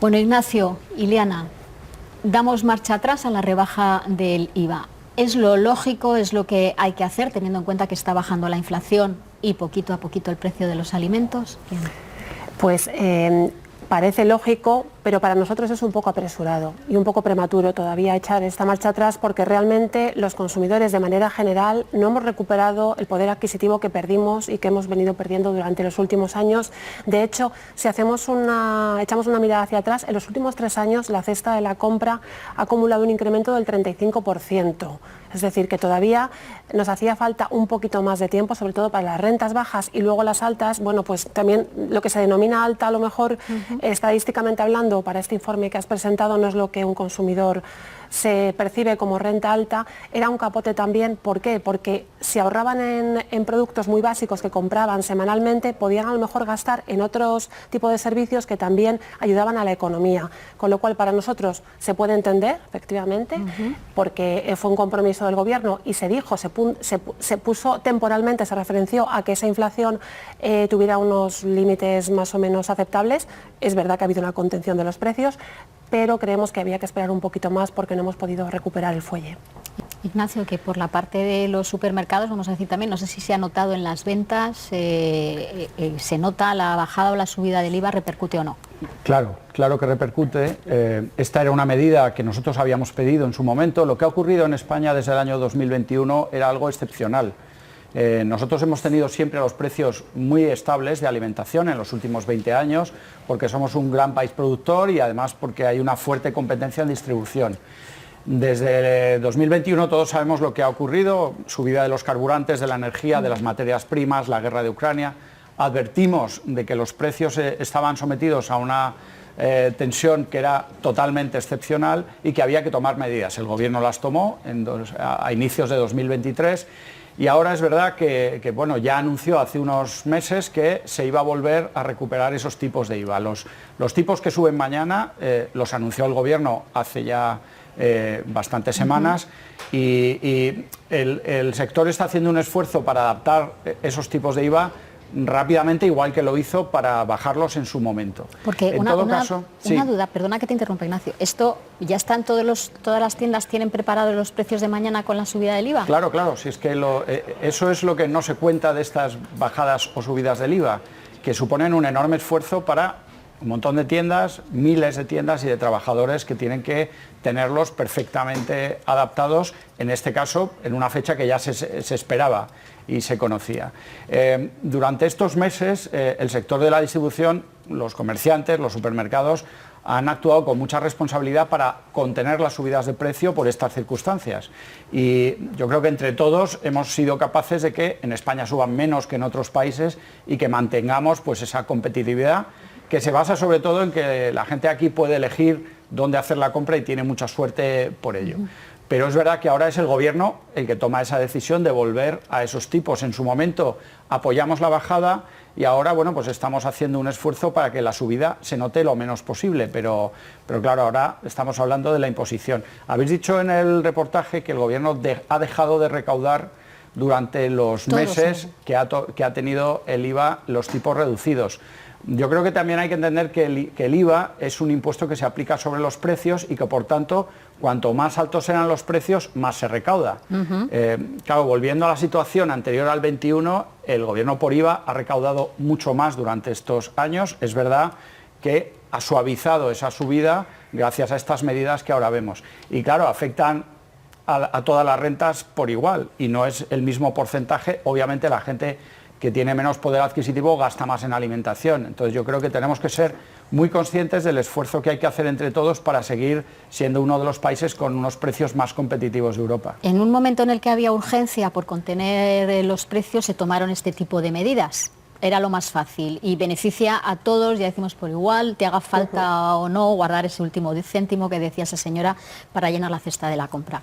Bueno, Ignacio, Ileana, damos marcha atrás a la rebaja del IVA. ¿Es lo lógico, es lo que hay que hacer, teniendo en cuenta que está bajando la inflación y poquito a poquito el precio de los alimentos? Pues parece lógico, pero para nosotros es un poco apresurado y un poco prematuro todavía echar esta marcha atrás, porque realmente los consumidores de manera general no hemos recuperado el poder adquisitivo que perdimos y que hemos venido perdiendo durante los últimos años. De hecho, si echamos una mirada hacia atrás, en los últimos 3 años la cesta de la compra ha acumulado un incremento del 35%. Es decir, que todavía nos hacía falta un poquito más de tiempo, sobre todo para las rentas bajas, y luego las altas. Bueno, pues también lo que se denomina alta, a lo mejor estadísticamente hablando, para este informe que has presentado, no es lo que un consumidor se percibe como renta alta. Era un capote también. ¿Por qué? Porque si ahorraban en productos muy básicos que compraban semanalmente, podían a lo mejor gastar en otros tipos de servicios que también ayudaban a la economía. Con lo cual, para nosotros se puede entender, efectivamente, porque fue un compromiso del Gobierno y se dijo, se puso temporalmente, se referenció a que esa inflación tuviera unos límites más o menos aceptables. Es verdad que ha habido una contención de los precios, pero creemos que había que esperar un poquito más porque no hemos podido recuperar el fuelle. Ignacio, que por la parte de los supermercados, vamos a decir también, no sé si se ha notado en las ventas, ¿se nota la bajada o la subida del IVA, repercute o no? Claro que repercute. Esta era una medida que nosotros habíamos pedido en su momento. Lo que ha ocurrido en España desde el año 2021 era algo excepcional. Nosotros hemos tenido siempre los precios muy estables de alimentación en los últimos 20 años, porque somos un gran país productor y además porque hay una fuerte competencia en distribución. Desde 2021 todos sabemos lo que ha ocurrido: subida de los carburantes, de la energía, de las materias primas, la guerra de Ucrania. Advertimos de que los precios estaban sometidos a una tensión que era totalmente excepcional y que había que tomar medidas. El Gobierno las tomó a inicios de 2023. Y ahora es verdad que bueno, ya anunció hace unos meses que se iba a volver a recuperar esos tipos de IVA. Los tipos que suben mañana los anunció el Gobierno hace ya bastantes semanas y el sector está haciendo un esfuerzo para adaptar esos tipos de IVA rápidamente, igual que lo hizo para bajarlos en su momento. Porque una duda, perdona que te interrumpa, Ignacio, ¿esto ya están todas las tiendas tienen preparados los precios de mañana con la subida del IVA? Claro, si es que eso es lo que no se cuenta de estas bajadas o subidas del IVA, que suponen un enorme esfuerzo para un montón de tiendas, miles de tiendas y de trabajadores que tienen que tenerlos perfectamente adaptados, en este caso en una fecha que ya se esperaba y se conocía. Durante estos meses el sector de la distribución, los comerciantes, los supermercados, han actuado con mucha responsabilidad para contener las subidas de precio por estas circunstancias. Y yo creo que entre todos hemos sido capaces de que en España suban menos que en otros países y que mantengamos pues esa competitividad que se basa sobre todo en que la gente aquí puede elegir dónde hacer la compra y tiene mucha suerte por ello. Pero es verdad que ahora es el Gobierno el que toma esa decisión de volver a esos tipos. En su momento apoyamos la bajada y ahora bueno, pues estamos haciendo un esfuerzo para que la subida se note lo menos posible, pero claro, ahora estamos hablando de la imposición. Habéis dicho en el reportaje que el Gobierno ha dejado de recaudar durante los meses que ha tenido el IVA los tipos reducidos. Yo creo que también hay que entender que el IVA es un impuesto que se aplica sobre los precios y que por tanto cuanto más altos serán los precios más se recauda. Claro, volviendo a la situación anterior al 21, el Gobierno por IVA ha recaudado mucho más durante estos años. Es verdad que ha suavizado esa subida gracias a estas medidas que ahora vemos. Y claro, afectan a todas las rentas por igual y no es el mismo porcentaje. Obviamente la gente que tiene menos poder adquisitivo gasta más en alimentación. Entonces yo creo que tenemos que ser muy conscientes del esfuerzo que hay que hacer entre todos para seguir siendo uno de los países con unos precios más competitivos de Europa. En un momento en el que había urgencia por contener los precios, se tomaron este tipo de medidas. Era lo más fácil y beneficia a todos, ya decimos por igual, te haga falta o no guardar ese último céntimo que decía esa señora para llenar la cesta de la compra.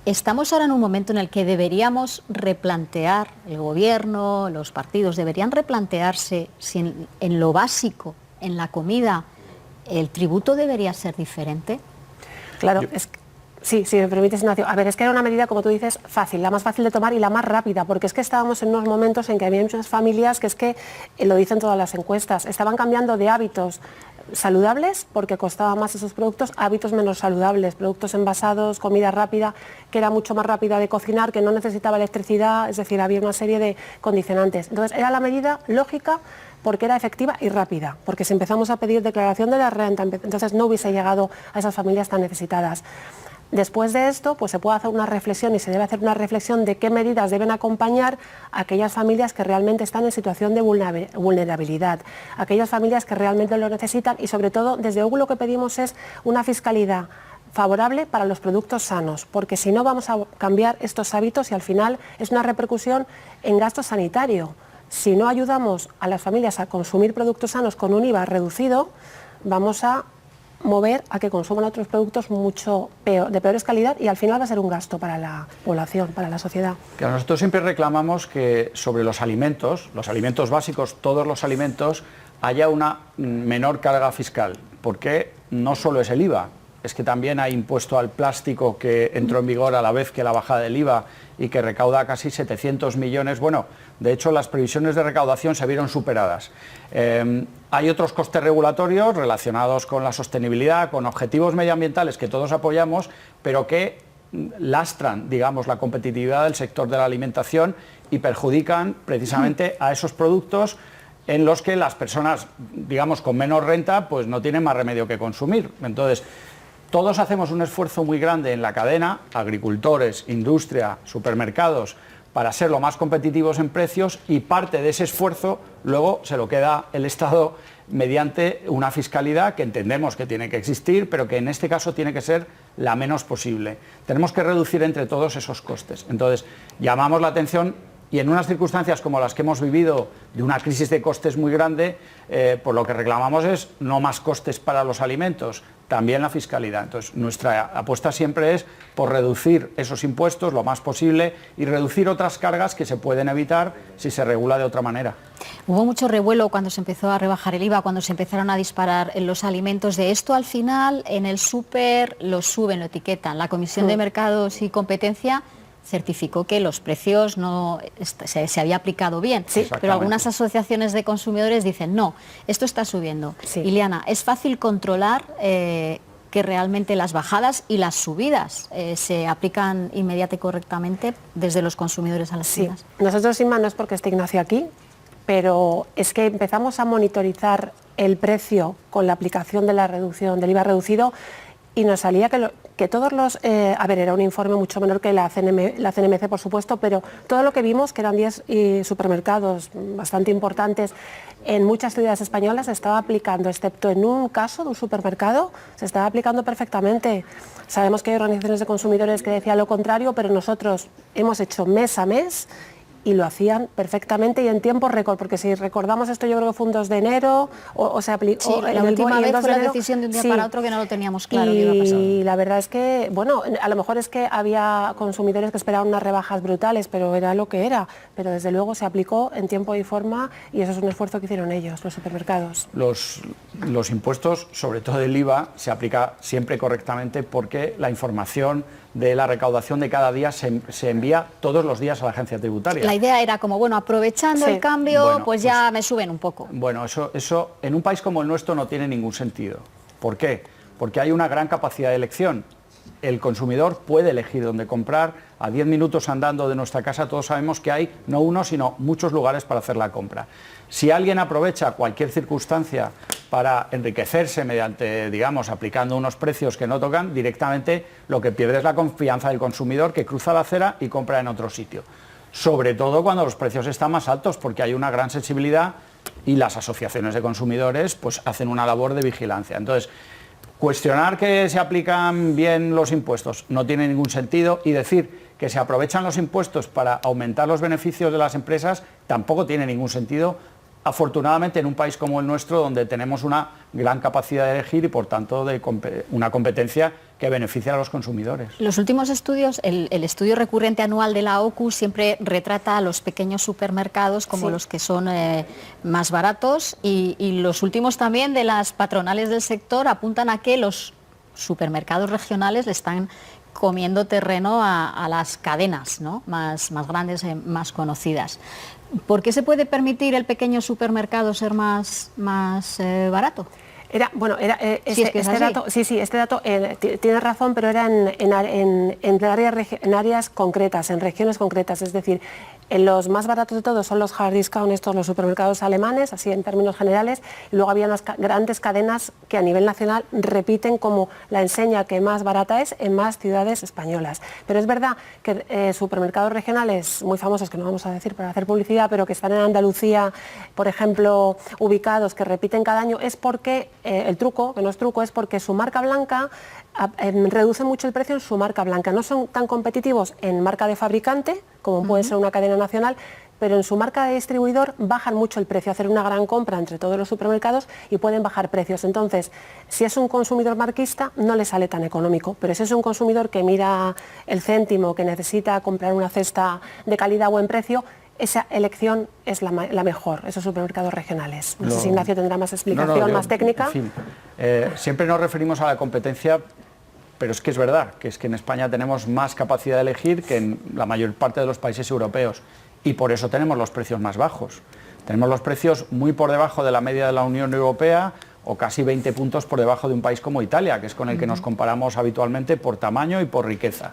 Estamos ahora en un momento en el que deberíamos replantear, el Gobierno, los partidos, deberían replantearse si en lo básico, en la comida, el tributo debería ser diferente. Claro, sí, si me permites, Ignacio. A ver, es que era una medida, como tú dices, fácil, la más fácil de tomar y la más rápida, porque es que estábamos en unos momentos en que había muchas familias que es que, lo dicen todas las encuestas, estaban cambiando de hábitos saludables, porque costaba más esos productos, hábitos menos saludables, productos envasados, comida rápida, que era mucho más rápida de cocinar, que no necesitaba electricidad, es decir, había una serie de condicionantes. Entonces era la medida lógica porque era efectiva y rápida, porque si empezamos a pedir declaración de la renta, entonces no hubiese llegado a esas familias tan necesitadas. Después de esto, pues se puede hacer una reflexión y se debe hacer una reflexión de qué medidas deben acompañar a aquellas familias que realmente están en situación de vulnerabilidad, aquellas familias que realmente lo necesitan y sobre todo desde OCU lo que pedimos es una fiscalidad favorable para los productos sanos, porque si no vamos a cambiar estos hábitos y al final es una repercusión en gasto sanitario. Si no ayudamos a las familias a consumir productos sanos con un IVA reducido, vamos a mover a que consuman otros productos mucho peor, de peores calidad y al final va a ser un gasto para la población, para la sociedad. Claro, nosotros siempre reclamamos que sobre los alimentos básicos, todos los alimentos, haya una menor carga fiscal, porque no solo es el IVA, es que también hay impuesto al plástico que entró en vigor a la vez que la bajada del IVA y que recauda casi 700 millones. Bueno, de hecho las previsiones de recaudación se vieron superadas. Hay otros costes regulatorios relacionados con la sostenibilidad, con objetivos medioambientales que todos apoyamos, pero que lastran, digamos, la competitividad del sector de la alimentación y perjudican precisamente a esos productos en los que las personas, digamos, con menos renta, pues no tienen más remedio que consumir. Entonces, todos hacemos un esfuerzo muy grande en la cadena, agricultores, industria, supermercados, para ser lo más competitivos en precios y parte de ese esfuerzo luego se lo queda el Estado mediante una fiscalidad que entendemos que tiene que existir, pero que en este caso tiene que ser la menos posible. Tenemos que reducir entre todos esos costes. Entonces, llamamos la atención y en unas circunstancias como las que hemos vivido, de una crisis de costes muy grande, por lo que reclamamos es no más costes para los alimentos, también la fiscalidad. Entonces, nuestra apuesta siempre es por reducir esos impuestos lo más posible y reducir otras cargas que se pueden evitar si se regula de otra manera. Hubo mucho revuelo cuando se empezó a rebajar el IVA, cuando se empezaron a disparar en los alimentos. De esto al final en el súper lo suben, lo etiquetan. La Comisión de Mercados y Competencia certificó que los precios no se había aplicado bien, sí, pero algunas asociaciones de consumidores dicen no, esto está subiendo. Sí. Ileana, ¿es fácil controlar que realmente las bajadas y las subidas se aplican inmediata y correctamente desde los consumidores a las tiendas? Sí. Nosotros, Inma, no es porque esté Ignacio aquí, pero es que empezamos a monitorizar el precio con la aplicación de la reducción del IVA reducido y nos salía que todos los... a ver, era un informe mucho menor que la CNMC, por supuesto, pero todo lo que vimos, que eran 10 supermercados bastante importantes, en muchas ciudades españolas se estaba aplicando, excepto en un caso de un supermercado, se estaba aplicando perfectamente. Sabemos que hay organizaciones de consumidores que decían lo contrario, pero nosotros hemos hecho mes a mes y lo hacían perfectamente y en tiempo récord, porque si recordamos esto yo creo que fue un 2 de enero o se aplicó... Sí, la última vez fue la decisión de un día para otro que no lo teníamos claro que iba a pasar. Y la verdad es que, bueno, a lo mejor es que había consumidores que esperaban unas rebajas brutales, pero era lo que era. Pero desde luego se aplicó en tiempo y forma y eso es un esfuerzo que hicieron ellos, los supermercados. Los impuestos, sobre todo el IVA, se aplica siempre correctamente porque la información de la recaudación de cada día se envía todos los días a la agencia tributaria. La idea era como, bueno, aprovechando el cambio, bueno, pues ya me suben un poco. Bueno, eso en un país como el nuestro no tiene ningún sentido. ¿Por qué? Porque hay una gran capacidad de elección. El consumidor puede elegir dónde comprar. A 10 minutos andando de nuestra casa todos sabemos que hay no uno, sino muchos lugares para hacer la compra. Si alguien aprovecha cualquier circunstancia para enriquecerse mediante, digamos, aplicando unos precios que no tocan, directamente lo que pierde es la confianza del consumidor que cruza la acera y compra en otro sitio. Sobre todo cuando los precios están más altos, porque hay una gran sensibilidad y las asociaciones de consumidores pues hacen una labor de vigilancia. Entonces, cuestionar que se aplican bien los impuestos no tiene ningún sentido y decir que se aprovechan los impuestos para aumentar los beneficios de las empresas tampoco tiene ningún sentido, afortunadamente en un país como el nuestro donde tenemos una gran capacidad de elegir y por tanto de una competencia que beneficia a los consumidores. Los últimos estudios, el estudio recurrente anual de la OCU siempre retrata a los pequeños supermercados como los que son más baratos y los últimos también de las patronales del sector apuntan a que los supermercados regionales le están comiendo terreno a las cadenas, ¿no? más grandes, más conocidas. ¿Por qué se puede permitir el pequeño supermercado ser más barato? Este dato tiene razón, pero era en áreas concretas, en regiones concretas, es decir, los más baratos de todos son los hard discount, los supermercados alemanes, así en términos generales, y luego había unas grandes cadenas que a nivel nacional repiten como la enseña que más barata es en más ciudades españolas. Pero es verdad que supermercados regionales muy famosos, que no vamos a decir para hacer publicidad, pero que están en Andalucía, por ejemplo, ubicados, que repiten cada año, es porque el truco, que no es truco, es porque su marca blanca reduce mucho el precio en su marca blanca. No son tan competitivos en marca de fabricante, como puede ser una cadena nacional, pero en su marca de distribuidor bajan mucho el precio, hacen una gran compra entre todos los supermercados y pueden bajar precios. Entonces, si es un consumidor marquista, no le sale tan económico, pero si es un consumidor que mira el céntimo, que necesita comprar una cesta de calidad o buen precio, esa elección es la mejor, esos supermercados regionales. No sé si Ignacio tendrá más explicación, más técnica. En fin, siempre nos referimos a la competencia, pero es que es verdad, que es que en España tenemos más capacidad de elegir que en la mayor parte de los países europeos y por eso tenemos los precios más bajos. Tenemos los precios muy por debajo de la media de la Unión Europea o casi 20 puntos por debajo de un país como Italia, que es con el que nos comparamos habitualmente por tamaño y por riqueza.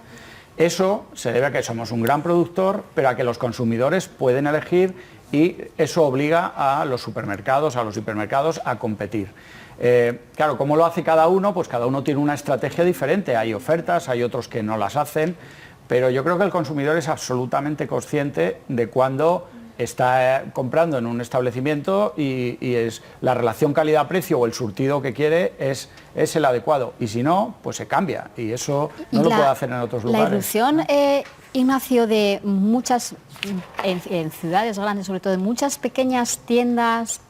Eso se debe a que somos un gran productor, pero a que los consumidores pueden elegir y eso obliga a los supermercados, a competir. Claro, ¿cómo lo hace cada uno? Pues cada uno tiene una estrategia diferente. Hay ofertas, hay otros que no las hacen, pero yo creo que el consumidor es absolutamente consciente de cuando está comprando en un establecimiento y es la relación calidad-precio o el surtido que quiere es el adecuado. Y si no, pues se cambia. Y eso no lo puede hacer en otros lugares. La irrupción, Ignacio, de muchas, en ciudades grandes sobre todo, de muchas pequeñas tiendas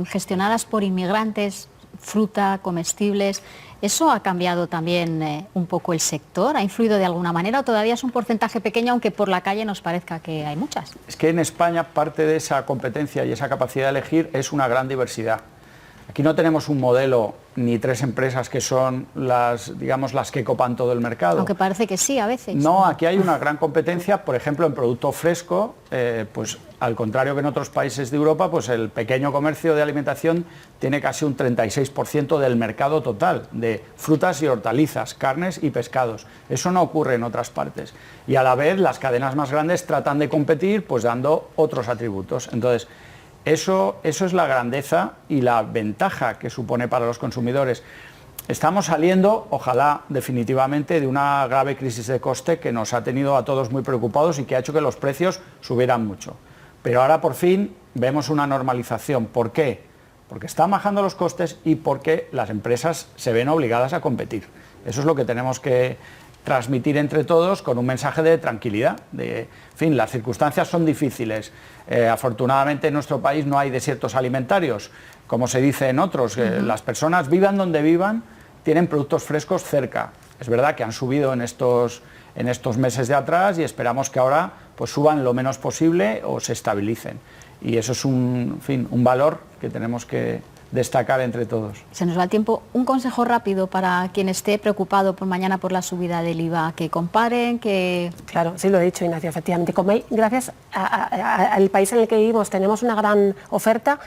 gestionadas por inmigrantes, fruta, comestibles, ¿eso ha cambiado también un poco el sector? ¿Ha influido de alguna manera o todavía es un porcentaje pequeño, aunque por la calle nos parezca que hay muchas? Es que en España parte de esa competencia y esa capacidad de elegir es una gran diversidad. Aquí no tenemos un modelo ni tres empresas que son digamos, las que copan todo el mercado. Aunque parece que sí, a veces. No, aquí hay una gran competencia, por ejemplo, en producto fresco, pues al contrario que en otros países de Europa, pues el pequeño comercio de alimentación tiene casi un 36% del mercado total de frutas y hortalizas, carnes y pescados. Eso no ocurre en otras partes. Y a la vez las cadenas más grandes tratan de competir pues dando otros atributos. Entonces, eso es la grandeza y la ventaja que supone para los consumidores. Estamos saliendo, ojalá definitivamente, de una grave crisis de coste que nos ha tenido a todos muy preocupados y que ha hecho que los precios subieran mucho. Pero ahora por fin vemos una normalización. ¿Por qué? Porque están bajando los costes y porque las empresas se ven obligadas a competir. Eso es lo que tenemos que transmitir entre todos con un mensaje de tranquilidad. En fin, las circunstancias son difíciles. Afortunadamente en nuestro país no hay desiertos alimentarios, como se dice en otros. Las personas, vivan donde vivan, tienen productos frescos cerca. Es verdad que han subido en estos meses de atrás y esperamos que ahora pues suban lo menos posible o se estabilicen. Y eso es un valor que tenemos que destacar entre todos. Se nos va el tiempo. Un consejo rápido para quien esté preocupado por mañana por la subida del IVA, que comparen, que... Claro, sí lo he dicho, Ignacio, efectivamente. Gracias al país en el que vivimos tenemos una gran oferta.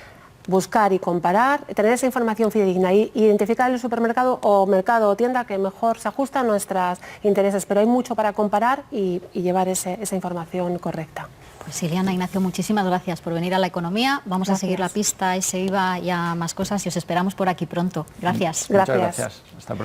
Buscar y comparar, tener esa información fidedigna y identificar el supermercado o mercado o tienda que mejor se ajusta a nuestros intereses, pero hay mucho para comparar y llevar esa información correcta. Pues Ileana, Ignacio, muchísimas gracias por venir a La Economía. Vamos a seguir la pista, ese IVA y a más cosas y os esperamos por aquí pronto. Gracias. Muchas gracias. Hasta pronto.